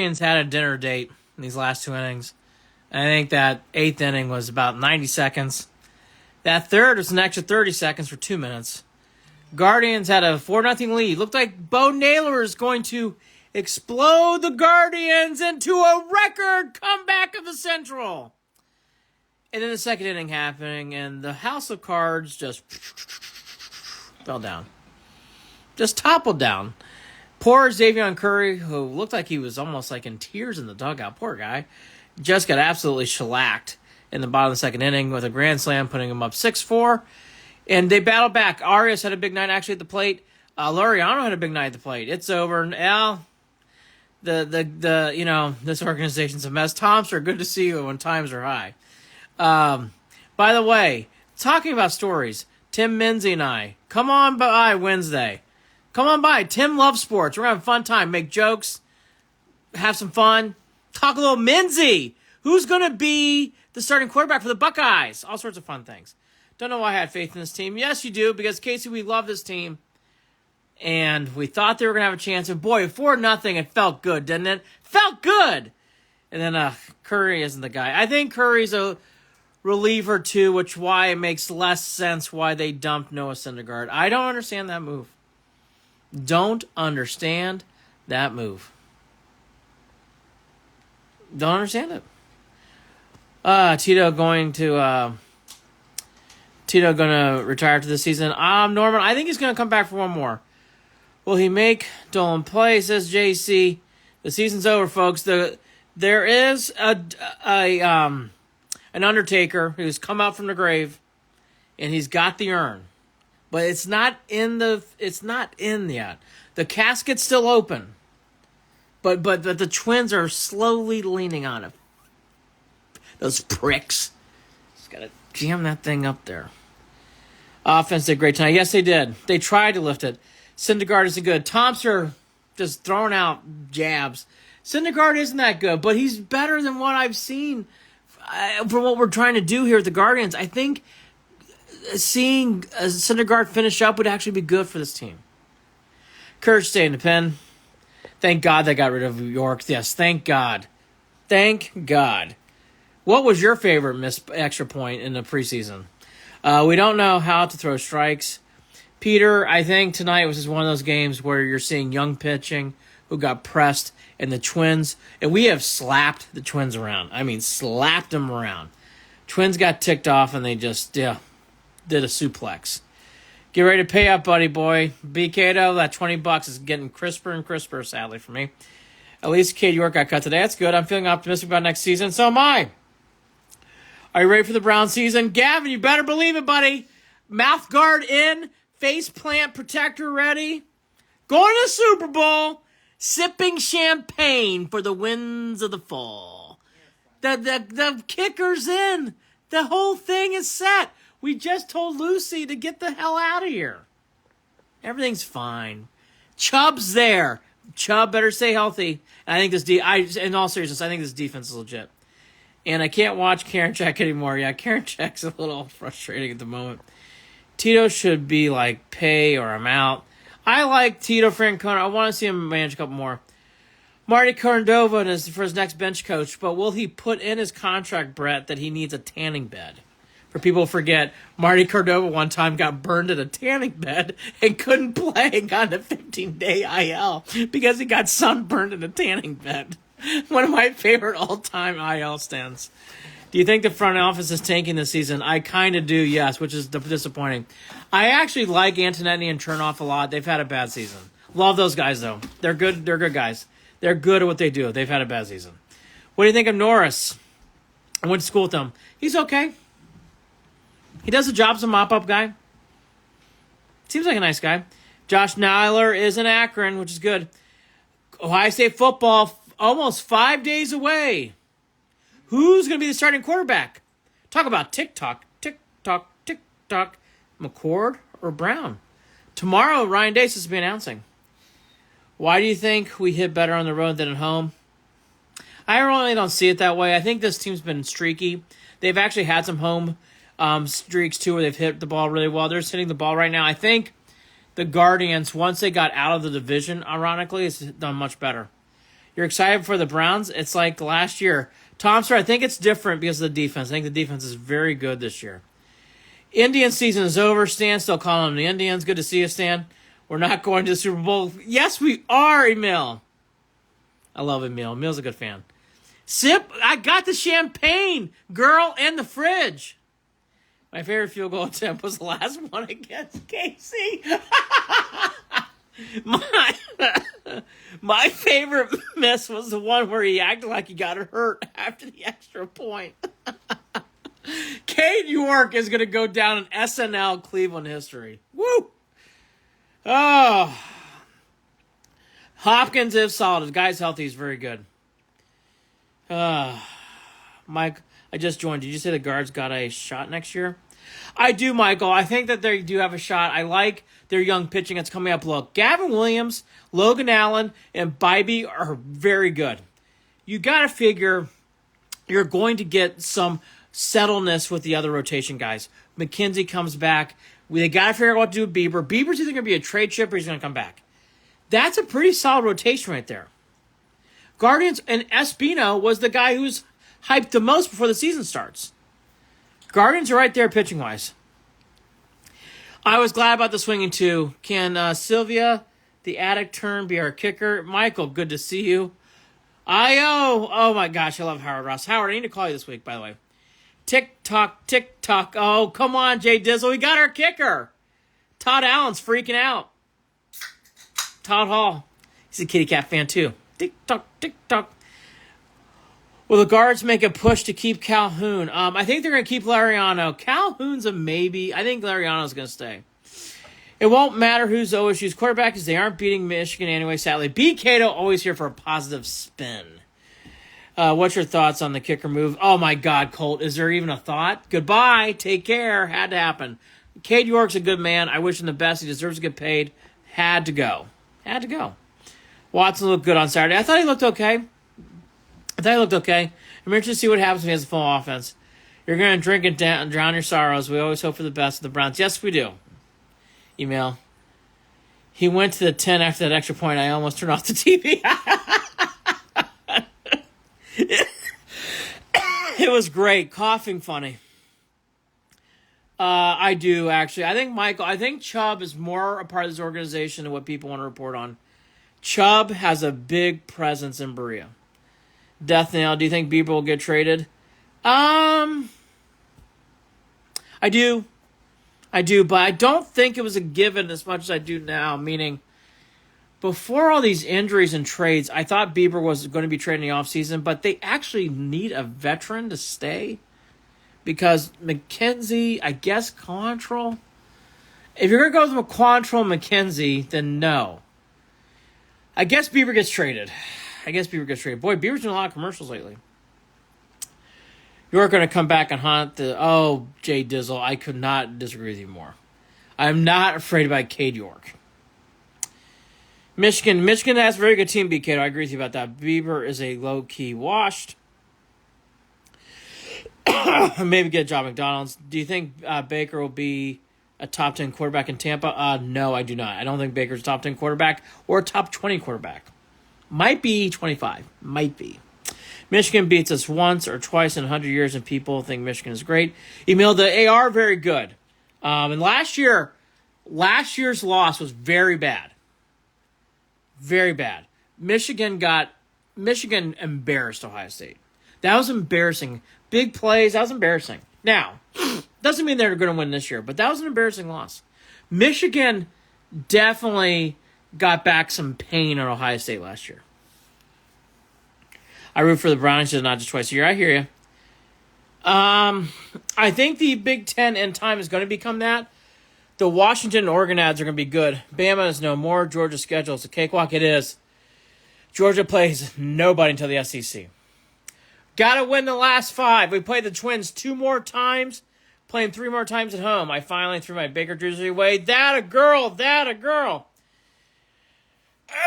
Guardians had a dinner date in these last 2 innings. I think that 8th inning was about 90 seconds. That third was an extra 30 seconds for 2 minutes. Guardians had a 4-0 lead. Looked like Bo Naylor is going to explode the Guardians into a record comeback of the Central. And then the second inning happening, and the house of cards just fell down. Just toppled down. Poor Xzavion Curry, who looked like he was almost like in tears in the dugout, poor guy, just got absolutely shellacked in the bottom of the second inning with a grand slam, putting him up 6-4. And they battled back. Arias had a big night actually at the plate. Laureano had a big night at the plate. It's over. Al, this organization's a mess. Tom's are good to see you when times are high. By the way, talking about stories, Tim Minzy and I, come on by Wednesday. Come on by. Tim loves sports. We're going to have a fun time. Make jokes. Have some fun. Talk a little Minzy. Who's going to be the starting quarterback for the Buckeyes? All sorts of fun things. Don't know why I had faith in this team. Yes, you do, because Casey, we love this team. And we thought they were going to have a chance. And boy, 4-0, it felt good, didn't it? Felt good. And then Curry isn't the guy. I think Curry's a reliever too, which why it makes less sense why they dumped Noah Syndergaard. I don't understand that move. Don't understand that move. Don't understand it. Tito going to retire after this season. Norman, I think he's going to come back for one more. Will he make Dolan play? Says JC. The season's over, folks. There is an Undertaker who's come out from the grave, and he's got the urn, but it's not in yet. The casket's still open, but the Twins are slowly leaning on it. Those pricks. Just gotta jam that thing up there. Offense did great tonight. Yes, they did. They tried to lift it. Syndergaard isn't good. Thompson just throwing out jabs. Syndergaard isn't that good, but he's better than what I've seen for what we're trying to do here with the Guardians. I think seeing Syndergaard finish up would actually be good for this team. Kurt stayed in the pen. Thank God they got rid of York. Yes, thank God. Thank God. What was your favorite missed extra point in the preseason? We don't know how to throw strikes. Peter, I think tonight was just one of those games where you're seeing young pitching who got pressed, and the Twins, and we have slapped the Twins around. I mean, slapped them around. Twins got ticked off, and they just did a suplex. Get ready to pay up, buddy boy. B. Cato, that $20 is getting crisper and crisper, sadly, for me. At least Cade York got cut today. That's good. I'm feeling optimistic about next season. So am I. Are you ready for the Brown season? Gavin, you better believe it, buddy. Mouth guard in. Face plant protector ready. Going to the Super Bowl. Sipping champagne for the winds of the fall. The kicker's in. The whole thing is set. We just told Lucy to get the hell out of here. Everything's fine. Chubb's there. Chubb better stay healthy. And I think in all seriousness, I think this defense is legit. And I can't watch Karinchak anymore. Yeah, Karinchak's a little frustrating at the moment. Tito should be like pay or I'm out. I like Tito Francona. I want to see him manage a couple more. Marty Cordova is for his next bench coach, but will he put in his contract, Brett, that he needs a tanning bed? For people who forget, Marty Cordova one time got burned at a tanning bed and couldn't play and got a 15-day IL because he got sunburned in a tanning bed. One of my favorite all-time IL stands. Do you think the front office is tanking this season? I kind of do, yes, which is disappointing. I actually like Antonetti and Chernoff a lot. They've had a bad season. Love those guys, though. They're good. They're good guys. They're good at what they do. They've had a bad season. What do you think of Norris? I went to school with him. He's okay. He does the job as a mop-up guy. Seems like a nice guy. Josh Naylor is in Akron, which is good. Ohio State football almost 5 days away. Who's going to be the starting quarterback? Talk about tick-tock, tick-tock, tick-tock. McCord or Brown? Tomorrow, Ryan Dace is to be announcing. Why do you think we hit better on the road than at home? I really don't see it that way. I think this team's been streaky. They've actually had some home streaks, too, where they've hit the ball really well. They're just hitting the ball right now. I think the Guardians, once they got out of the division, ironically, has done much better. You're excited for the Browns? It's like last year. Thompson, I think it's different because of the defense. I think the defense is very good this year. Indian season is over. Stan still calling them the Indians. Good to see you, Stan. We're not going to the Super Bowl. Yes, we are, Emil. I love Emil. Emil's a good fan. Sip, I got the champagne, girl, and the fridge. My favorite field goal attempt was the last one against Casey. My favorite miss was the one where he acted like he got hurt after the extra point. Cade York is going to go down in SNL Cleveland history. Woo! Oh. Hopkins is solid. The guy's healthy. He's very good. Mike, I just joined. Did you say the Guards got a shot next year? I do, Michael. I think that they do have a shot. I like their young pitching that's coming up. Look, Gavin Williams, Logan Allen, and Bybee are very good. You got to figure you're going to get some settledness with the other rotation guys. McKenzie comes back. They got to figure out what to do with Bieber. Bieber's either going to be a trade chip or he's going to come back. That's a pretty solid rotation right there. Guardians and Espino was the guy who's hyped the most before the season starts. Guardians are right there pitching-wise. I was glad about the swinging, too. Can Sylvia, the addict turn, be our kicker? Michael, good to see you. Oh my gosh, I love Howard Ross. Howard, I need to call you this week, by the way. Tick-tock, tick-tock. Oh, come on, Jay Dizzle. We got our kicker. Todd Allen's freaking out. Todd Hall. He's a kitty cat fan, too. Tick-tock, tick-tock. Will the Guards make a push to keep Calhoun? I think they're going to keep Lariano. Calhoun's a maybe. I think Lariano's going to stay. It won't matter who's OSU's quarterback because they aren't beating Michigan anyway, sadly. B. Cato, always here for a positive spin. What's your thoughts on the kicker move? Oh, my God, Colt. Is there even a thought? Goodbye. Take care. Had to happen. Cade York's a good man. I wish him the best. He deserves to get paid. Had to go. Watson looked good on Saturday. I thought he looked okay. I'm interested to see what happens when he has a full offense. You're going to drink and drown your sorrows. We always hope for the best of the Browns. Yes, we do. Email. He went to the 10 after that extra point. I almost turned off the TV. It was great. Coughing funny. I do, actually. I think Chubb is more a part of this organization than what people want to report on. Chubb has a big presence in Berea. Death Nail, do you think Bieber will get traded? I do, but I don't think it was a given as much as I do now, meaning before all these injuries and trades, I thought Bieber was going to be traded in the offseason, but they actually need a veteran to stay because McKenzie, I guess, Quantrill. If you're going to go with Quantrill and McKenzie, then no. I guess Bieber gets traded. Boy, Bieber's doing a lot of commercials lately. You're going to come back and haunt Jay Dizzle. I could not disagree with you more. I'm not afraid about Cade York. Michigan has a very good team, BK. I agree with you about that. Bieber is a low-key washed. Maybe get a job at McDonald's. Do you think Baker will be a top 10 quarterback in Tampa? No, I do not. I don't think Baker's a top 10 quarterback or a top 20 quarterback. Might be 25. Might be. Michigan beats us once or twice in 100 years, and people think Michigan is great. Emil, the AR very good. And last year's loss was very bad. Very bad. Michigan embarrassed Ohio State. That was embarrassing. Big plays, that was embarrassing. Now, doesn't mean they're going to win this year, but that was an embarrassing loss. Michigan definitely got back some pain on Ohio State last year. I root for the Browns, not just twice a year. I hear you. I think the Big Ten in time is going to become that. The Washington and Oregon ads are going to be good. Bama is no more. Georgia's schedule is a cakewalk. It is. Georgia plays nobody until the SEC. Got to win the last 5. We played the Twins 2 more times, playing 3 more times at home. I finally threw my Baker jersey away. That a girl.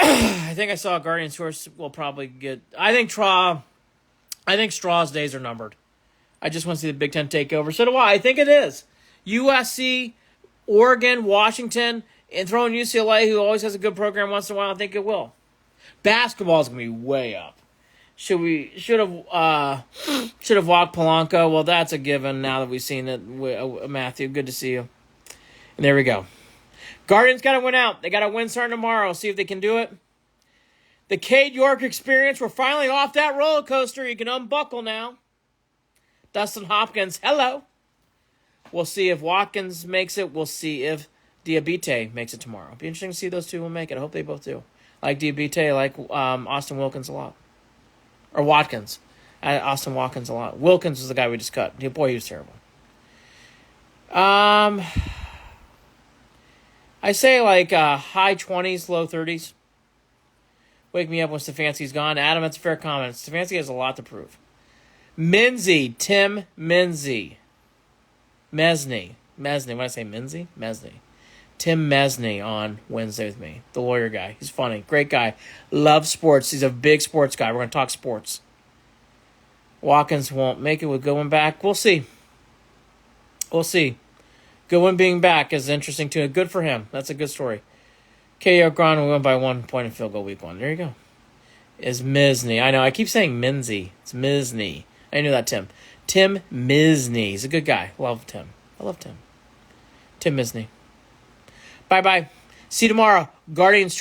I think I saw a Guardian source will probably get. I think Straw's days are numbered. I just want to see the Big Ten take over. So do I. I think it is. USC, Oregon, Washington, and throwing UCLA, who always has a good program once in a while. I think it will. Basketball's going to be way up. Should have walked Polanco? Well, that's a given now that we've seen it. Matthew, good to see you. And there we go. Guardians got to win out. They got to win starting tomorrow. See if they can do it. The Cade York experience. We're finally off that roller coaster. You can unbuckle now. Dustin Hopkins, hello. We'll see if Watkins makes it. We'll see if Diabite makes it tomorrow. It'll be interesting to see those two will make it. I hope they both do. I like Diabite. I like Austin Wilkins a lot. Or Watkins. Austin Watkins a lot. Wilkins was the guy we just cut. Boy, he was terrible. I say like high 20s, low 30s. Wake me up when Stefanski's gone. Adam, that's a fair comment. Stefanski has a lot to prove. Minzy, Tim Minzy. Mesney. When I say Minzy? Mesney. Tim Mesney on Wednesday with me. The lawyer guy. He's funny. Great guy. Loves sports. He's a big sports guy. We're going to talk sports. Watkins won't make it with Goodwin back. We'll see. Goodwin being back is interesting too. Good for him. That's a good story. KO Gron will win by 1 point in field goal week 1. There you go. Is Misney. I know. I keep saying Minzy. It's Misney. I knew that, Tim. Tim Misney. He's a good guy. Love Tim. I love Tim. Tim Misney. Bye-bye. See you tomorrow. Guardians